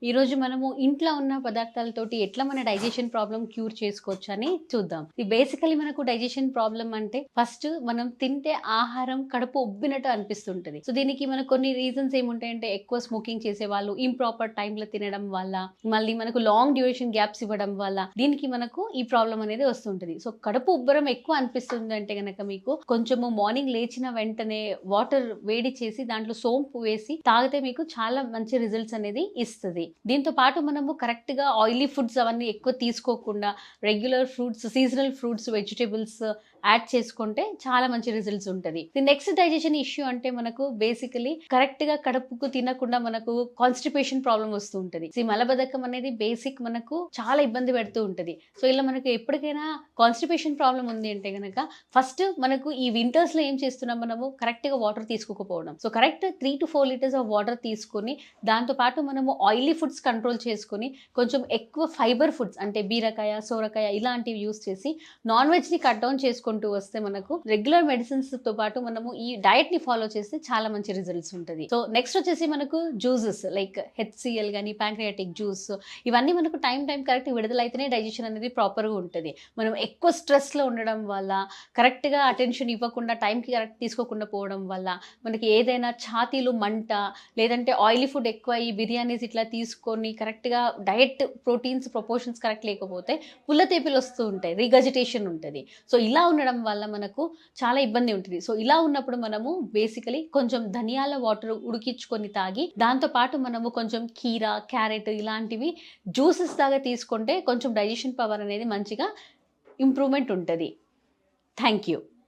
ఈ రోజు మనము ఇంట్లో ఉన్న పదార్థాలతోటి ఎట్లా మన డైజెషన్ ప్రాబ్లమ్ క్యూర్ చేసుకోవచ్చు అని చూద్దాం. ఇది బేసికలీ మనకు డైజెషన్ ప్రాబ్లమ్ అంటే ఫస్ట్ మనం తింటే ఆహారం కడుపు ఉబ్బినట్టు అనిపిస్తుంటది. సో దీనికి మనకు కొన్ని రీజన్స్ ఏముంటాయంటే ఎక్కువ స్మోకింగ్ చేసేవాళ్ళు, ఇంప్రాపర్ టైంలో తినడం వల్ల, మళ్ళీ మనకు లాంగ్ డ్యూరేషన్ గ్యాప్స్ ఇవ్వడం వల్ల దీనికి మనకు ఈ ప్రాబ్లం అనేది వస్తుంటది. సో కడుపు ఉబ్బరం ఎక్కువ అనిపిస్తుంది అంటే గనక మీకు కొంచెము మార్నింగ్ లేచిన వెంటనే వాటర్ వేడి చేసి దాంట్లో సోంపు వేసి తాగితే మీకు చాలా మంచి రిజల్ట్స్ అనేది ఇస్తుంది. దీంతో పాటు మనము కరెక్ట్ గా ఆయిలీ ఫుడ్స్ అవన్నీ ఎక్కువ తీసుకోకుండా regular fruits, seasonal fruits, vegetables add చేసుకుంటే చాలా మంచి రిజల్ట్స్ ఉంటుంది. నెక్స్ట్ డైజెషన్ ఇష్యూ అంటే మనకు బేసికలీ కరెక్ట్ గా కడుపుకు తినకుండా మనకు కాన్స్టిపేషన్ ప్రాబ్లం వస్తూ ఉంటుంది. ఈ మలబద్ధకం అనేది బేసిక్ మనకు చాలా ఇబ్బంది పెడుతూ ఉంటుంది. సో ఇలా మనకు ఎప్పటికైనా కాన్స్టిపేషన్ ప్రాబ్లం ఉంది అంటే గనక ఫస్ట్ మనకు ఈ వింటర్స్ లో ఏం చేస్తున్నాం, మనము కరెక్ట్ గా వాటర్ తీసుకోకపోవడం. So correct 3 to 4 litres of water తీసుకొని దాంతో పాటు మనము ఆయిలీ ఫుడ్స్ కంట్రోల్ చేసుకొని కొంచెం ఎక్కువ ఫైబర్ ఫుడ్స్ అంటే బీరకాయ, సోరకాయ ఇలాంటివి యూస్ చేసి నాన్ వెజ్ ని కట్ డౌన్ చేసుకుంటూ వస్తే మనకు రెగ్యులర్ మెడిసిన్స్ తో పాటు మనము ఈ డయట్ ని ఫాలో చేస్తే చాలా మంచి రిజల్ట్స్ ఉంటుంది. సో నెక్స్ట్ వచ్చేసి మనకు జ్యూసెస్ లైక్ HCl కానీ ప్యాంక్రియాటిక్ జ్యూస్ ఇవన్నీ మనకు టైం కరెక్ట్ విడుదలైతేనే డైజెషన్ అనేది ప్రాపర్ గా ఉంటుంది. మనం ఎక్కువ స్ట్రెస్ లో ఉండడం వల్ల, కరెక్ట్ గా అటెన్షన్ ఇవ్వకుండా టైంకి కరెక్ట్ తీసుకోకుండా పోవడం వల్ల మనకి ఏదైనా ఛాతీలు మంట, లేదంటే ఆయిలీ ఫుడ్ ఎక్కువ ఈ బిర్యానీస్ ఇట్లా తీసుకొని కరెక్ట్ గా డయట్ ప్రోటీన్స్ ప్రపోర్షన్స్ కరెక్ట్ లేకపోతే పుల్ల తేపిలు వస్తూ ఉంటాయి, రిగజిటేషన్ ఉంటుంది. సో ఇలా ఉండడం వల్ల మనకు చాలా ఇబ్బంది ఉంటుంది. సో ఇలా ఉన్నప్పుడు మనము బేసికలీ కొంచెం ధనియాల వాటర్ ఉడికించుకొని తాగి దాంతో పాటు మనము కొంచెం కీరా, క్యారెట్ ఇలాంటివి జ్యూసెస్ లాగా తీసుకుంటే కొంచెం డైజెషన్ పవర్ అనేది మంచిగా ఇంప్రూవ్మెంట్ ఉంటుంది. Thank you.